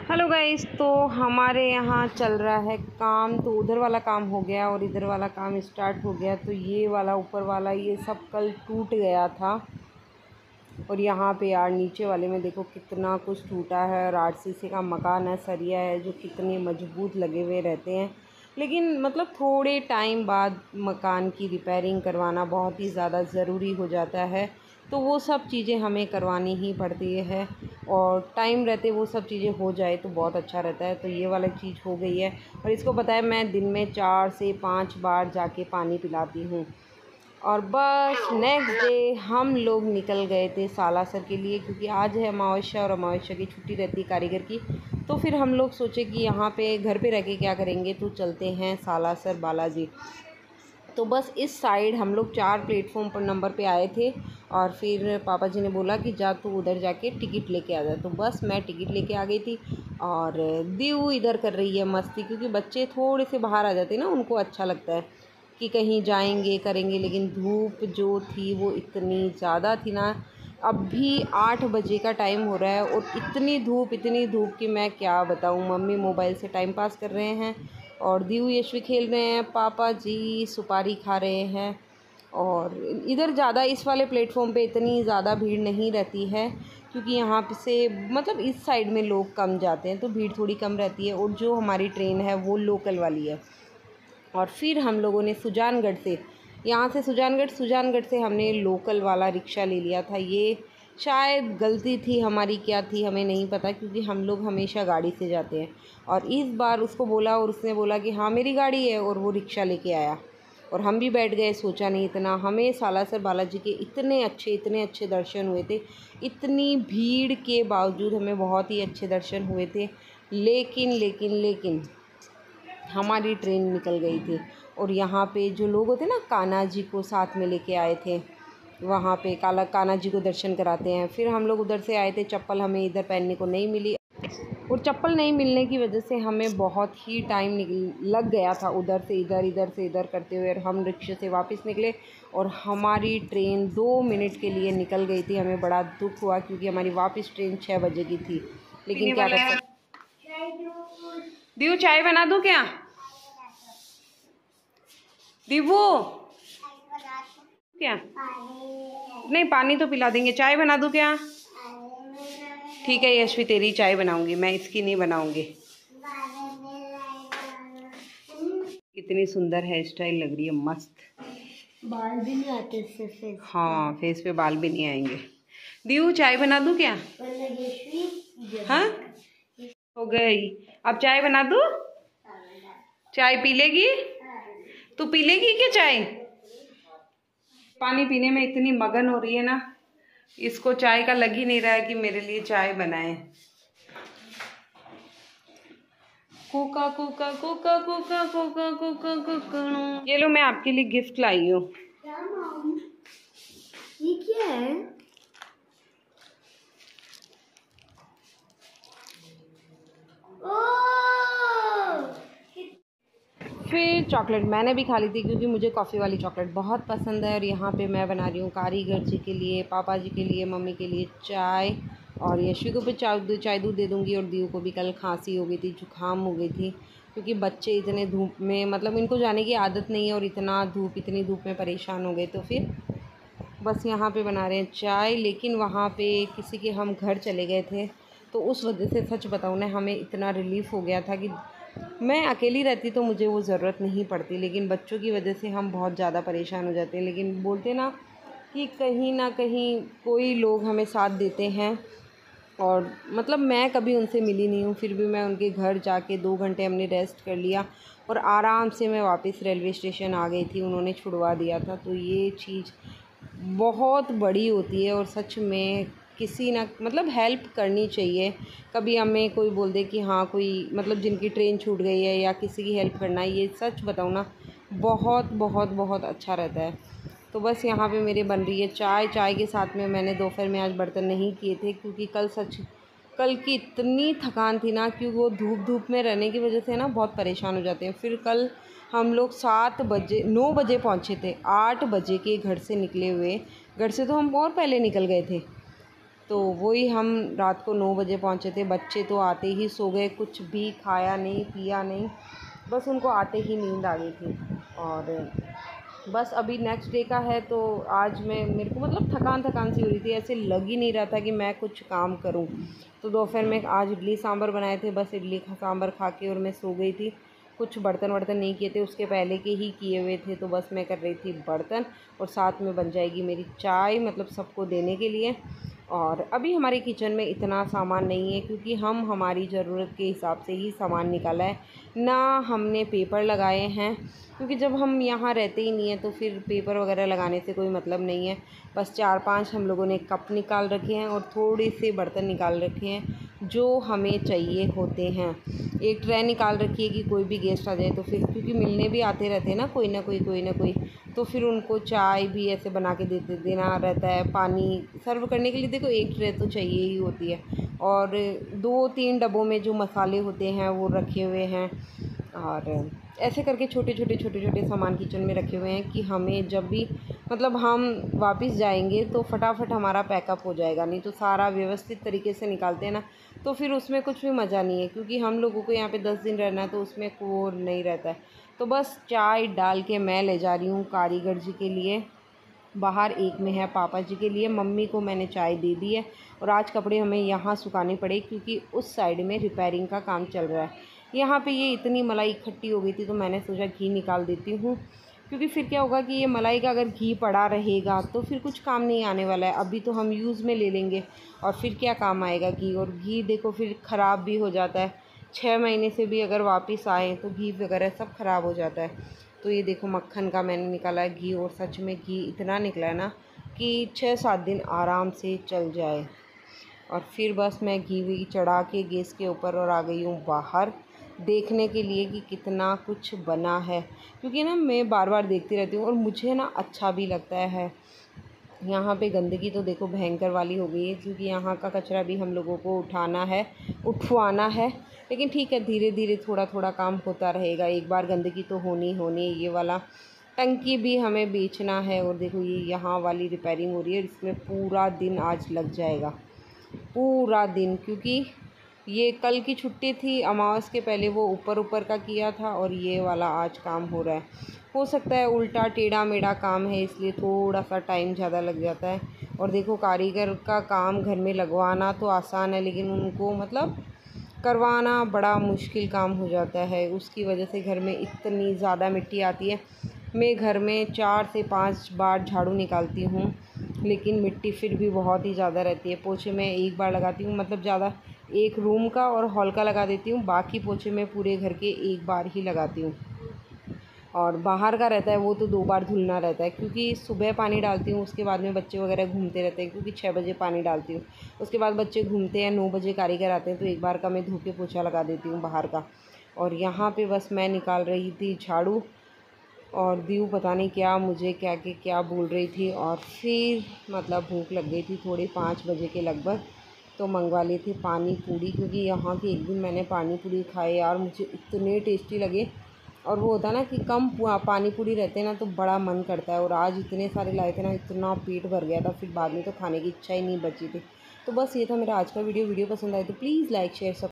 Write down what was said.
Hello guys, तो हमारे यहाँ चल रहा है काम। तो उधर वाला काम हो गया और इधर वाला काम स्टार्ट हो गया। तो ये वाला ऊपर वाला ये सब कल टूट गया था। और यहाँ पे यार नीचे वाले में देखो कितना कुछ टूटा है। और आरसीसी का मकान है, सरिया है जो कितने मजबूत लगे हुए रहते हैं। लेकिन मतलब थोड़े टाइम बाद मकान की रिपेयरिंग करवाना बहुत ही ज़्यादा ज़रूरी हो जाता है। तो वो सब चीज़ें हमें करवानी ही पड़ती है और टाइम रहते वो सब चीज़ें हो जाए तो बहुत अच्छा रहता है। तो ये वाला चीज़ हो गई है। और इसको पता है मैं दिन में 4 से 5 बार जाके पानी पिलाती हूँ। और बस नेक्स्ट डे हम लोग निकल गए थे सालासर के लिए, क्योंकि आज है अमावस्या और अमावस्या की छुट्टी रहती है कारीगर की। तो फिर हम लोग सोचे कि यहाँ पे घर पे रह के क्या करेंगे, तो चलते हैं सालासर बालाजी। तो बस इस साइड हम लोग 4 प्लेटफॉर्म पर नंबर पे आए थे। और फिर पापा जी ने बोला कि जा तू उधर जाके टिकट लेके आ जा। तो बस मैं टिकट लेके आ गई थी। और दीव इधर कर रही है मस्ती, क्योंकि बच्चे थोड़े से बाहर आ जाते हैं ना, उनको अच्छा लगता है कि कहीं जाएंगे करेंगे। लेकिन धूप जो थी वो इतनी ज़्यादा थी ना। अभी 8 बजे का टाइम हो रहा है और इतनी धूप कि मैं क्या बताऊँ। मम्मी मोबाइल से टाइम पास कर रहे हैं और दीव यशवी खेल रहे हैं, पापा जी सुपारी खा रहे हैं। और इधर ज़्यादा इस वाले प्लेटफॉर्म पे इतनी ज़्यादा भीड़ नहीं रहती है, क्योंकि यहाँ पे से मतलब इस साइड में लोग कम जाते हैं तो भीड़ थोड़ी कम रहती है। और जो हमारी ट्रेन है वो लोकल वाली है। और फिर हम लोगों ने सुजानगढ़ से, यहाँ से सुजानगढ़ से हमने लोकल वाला रिक्शा ले लिया था। ये शायद गलती थी हमारी, क्या थी हमें नहीं पता, क्योंकि हम लोग हमेशा गाड़ी से जाते हैं। और इस बार उसको बोला और उसने बोला कि हाँ मेरी गाड़ी है, और वो रिक्शा लेके आया और हम भी बैठ गए। सोचा नहीं इतना, हमें सालासर बालाजी के इतने अच्छे दर्शन हुए थे। इतनी भीड़ के बावजूद हमें बहुत ही अच्छे दर्शन हुए थे। लेकिन हमारी ट्रेन निकल गई थी। और यहाँ पे जो लोग होते हैं ना, कान्हा जी को साथ में लेके आए थे, वहाँ पे कान्हा जी को दर्शन कराते हैं। फिर हम लोग उधर से आए थे, चप्पल हमें इधर पहनने को नहीं मिली। और चप्पल नहीं मिलने की वजह से हमें बहुत ही टाइम लग गया था उधर से इधर करते हुए। और हम रिक्शे से वापस निकले और हमारी ट्रेन 2 मिनट के लिए निकल गई थी। हमें बड़ा दुख हुआ, क्योंकि हमारी वापस ट्रेन 6 बजे की थी। लेकिन क्या कर सकते। दीवू चाय बना दूँ क्या? दीवू क्या? नहीं, पानी तो पिला देंगे, चाय बना दूँ क्या? ठीक है यशवी, तेरी चाय बनाऊंगी मैं, इसकी नहीं बनाऊंगी। कितनी सुंदर हेयर स्टाइल लग रही है, मस्त। बाल भी नहीं आते इससे फेस। हाँ, फेस पे बाल भी नहीं आएंगे। दीवू चाय बना दूँ क्या? हाँ हो गई। अब चाय बना दूँ? चाय पी लेगी? तू पी लेगी क्या चाय? पानी पीने में इतनी मगन हो रही है ना, इसको चाय का लग ही नहीं रहा है कि मेरे लिए चाय बनाए। Coca Coca Coca Coca Coca Coca Coca. ये लो, मैं आपके लिए गिफ्ट लाई हूँ। ये क्या है? फिर चॉकलेट मैंने भी खा ली थी, क्योंकि मुझे कॉफ़ी वाली चॉकलेट बहुत पसंद है। और यहाँ पे मैं बना रही हूँ कारीगर जी के लिए, पापा जी के लिए, मम्मी के लिए चाय। और यशवी को भी चाय दूध दे दूँगी। और दीव को भी कल खांसी हो गई थी, जुकाम हो गई थी, क्योंकि बच्चे इतने धूप में, मतलब इनको जाने की आदत नहीं है और इतनी धूप में परेशान हो गए। तो फिर बस यहाँ पे बना रहे हैं चाय। लेकिन वहाँ पे किसी के हम घर चले गए थे, तो उस वजह से सच बताऊँ ना, हमें इतना रिलीफ़ हो गया था कि मैं अकेली रहती तो मुझे वो ज़रूरत नहीं पड़ती, लेकिन बच्चों की वजह से हम बहुत ज़्यादा परेशान हो जाते हैं। लेकिन बोलते ना कि कहीं ना कहीं कोई लोग हमें साथ देते हैं। और मतलब मैं कभी उनसे मिली नहीं हूँ, फिर भी मैं उनके घर जाके 2 घंटे हमने रेस्ट कर लिया और आराम से मैं वापस रेलवे स्टेशन आ गई थी। उन्होंने छुड़वा दिया था। तो ये चीज़ बहुत बड़ी होती है और सच में किसी ना मतलब हेल्प करनी चाहिए। कभी हमें कोई बोल दे कि हाँ कोई मतलब जिनकी ट्रेन छूट गई है या किसी की हेल्प करना है, ये सच बताऊँ ना बहुत अच्छा रहता है। तो बस यहाँ पे मेरे बन रही है चाय के साथ में मैंने दोपहर में आज बर्तन नहीं किए थे, क्योंकि कल की इतनी थकान थी ना, क्योंकि वो धूप में रहने की वजह से ना बहुत परेशान हो जाते हैं। फिर कल हम लोग 9 बजे पहुँचे थे, 8 बजे के घर से निकले हुए। घर से तो हम और पहले निकल गए थे। तो वही हम रात को 9 बजे पहुँचे थे। बच्चे तो आते ही सो गए, कुछ भी खाया नहीं पिया नहीं, बस उनको आते ही नींद आ गई थी। और बस अभी नेक्स्ट डे का है, तो आज मेरे को मतलब थकान सी हो रही थी, ऐसे लग ही नहीं रहा था कि मैं कुछ काम करूं। तो दोपहर में आज इडली सांभर बनाए थे, बस इडली सांभर खा के और मैं सो गई थी। कुछ बर्तन वर्तन नहीं किए थे, उसके पहले के ही किए हुए थे, तो बस मैं कर रही थी बर्तन, और साथ में बन जाएगी मेरी चाय, मतलब सबको देने के लिए। और अभी हमारे किचन में इतना सामान नहीं है, क्योंकि हम हमारी ज़रूरत के हिसाब से ही सामान निकाला है, ना हमने पेपर लगाए हैं, क्योंकि जब हम यहाँ रहते ही नहीं हैं तो फिर पेपर वगैरह लगाने से कोई मतलब नहीं है। बस 4-5 हम लोगों ने कप निकाल रखे हैं और थोड़े से बर्तन निकाल रखे हैं जो हमें चाहिए होते हैं। एक ट्रे निकाल रखी है कि कोई भी गेस्ट आ जाए तो फिर, क्योंकि मिलने भी आते रहते हैं ना कोई ना कोई, तो फिर उनको चाय भी ऐसे बना के देना रहता है, पानी सर्व करने के लिए देखो एक ट्रे तो चाहिए ही होती है। और 2-3 डब्बों में जो मसाले होते हैं वो रखे हुए हैं, और ऐसे करके छोटे छोटे सामान किचन में रखे हुए हैं कि हमें जब भी मतलब हम वापस जाएंगे तो फटाफट हमारा पैकअप हो जाएगा। नहीं तो सारा व्यवस्थित तरीके से निकालते हैं ना, तो फिर उसमें कुछ भी मज़ा नहीं है, क्योंकि हम लोगों को यहाँ पे 10 दिन रहना है, तो उसमें कोई नहीं रहता है। तो बस चाय डाल के मैं ले जा रही हूँ कारीगर जी के लिए, बाहर एक में है पापा जी के लिए, मम्मी को मैंने चाय दे दी है। और आज कपड़े हमें यहाँ सुखाने पड़े, क्योंकि उस साइड में रिपेयरिंग का काम चल रहा है। यहाँ पे ये इतनी मलाई इकट्ठी हो गई थी, तो मैंने सोचा घी निकाल देती हूँ, क्योंकि फिर क्या होगा कि ये मलाई का अगर घी पड़ा रहेगा तो फिर कुछ काम नहीं आने वाला है। अभी तो हम यूज़ में ले लेंगे और फिर क्या काम आएगा घी। और घी देखो फिर ख़राब भी हो जाता है, 6 महीने से भी अगर वापस आए तो घी वगैरह सब ख़राब हो जाता है। तो ये देखो मक्खन का मैंने निकाला है घी, और सच में घी इतना निकला है ना कि 6-7 दिन आराम से चल जाए। और फिर बस मैं घी चढ़ा के गैस के ऊपर और आ गई हूँ बाहर देखने के लिए कि कितना कुछ बना है, क्योंकि ना मैं बार बार देखती रहती हूँ और मुझे ना अच्छा भी लगता है। यहाँ पे गंदगी तो देखो भयंकर वाली हो गई है, क्योंकि यहाँ का कचरा भी हम लोगों को उठवाना है। लेकिन ठीक है, धीरे धीरे थोड़ा थोड़ा काम होता रहेगा, एक बार गंदगी तो होनी है। ये वाला टंकी भी हमें बेचना है, और देखो ये यहाँ वाली रिपेयरिंग हो रही है, इसमें पूरा दिन आज लग जाएगा, पूरा दिन, क्योंकि ये कल की छुट्टी थी, अमावस के पहले वो ऊपर का किया था, और ये वाला आज काम हो रहा है। हो सकता है उल्टा टेढ़ा मेढ़ा काम है, इसलिए थोड़ा सा टाइम ज़्यादा लग जाता है। और देखो कारीगर का काम घर में लगवाना तो आसान है, लेकिन उनको मतलब करवाना बड़ा मुश्किल काम हो जाता है। उसकी वजह से घर में इतनी ज़्यादा मिट्टी आती है। मैं घर में 4 से 5 बार झाड़ू निकालती हूँ, लेकिन मिट्टी फिर भी बहुत ही ज़्यादा रहती है। पोछे में एक बार लगाती हूँ, मतलब ज़्यादा एक रूम का और हॉल का लगा देती हूँ, बाकी पोछे में पूरे घर के एक बार ही लगाती हूँ। और बाहर का रहता है वो तो 2 बार धुलना रहता है, क्योंकि सुबह पानी डालती हूँ, उसके बाद में बच्चे वगैरह घूमते रहते हैं, क्योंकि 6 बजे पानी डालती हूँ, उसके बाद बच्चे घूमते हैं, 9 बजे कारीगर आते हैं, तो एक बार का मैं धो के पोछा लगा देती हूँ बाहर का। और यहाँ पे बस मैं निकाल रही थी झाड़ू, और दीव पता नहीं क्या मुझे क्या बोल रही थी। और फिर मतलब भूख लग गई थी थोड़ी, 5 बजे के लगभग, तो मंगवा ली थी पानी पूरी, क्योंकि यहाँ की एक दिन मैंने पानी पूरी खाए यार, मुझे इतने टेस्टी लगे। और वो होता है ना कि कम पानी पूरी रहते हैं ना तो बड़ा मन करता है, और आज इतने सारे लाए थे ना, इतना पेट भर गया था, फिर बाद में तो खाने की इच्छा ही नहीं बची थी। तो बस ये था मेरा आज का वीडियो पसंद आए तो प्लीज़ लाइक शेयर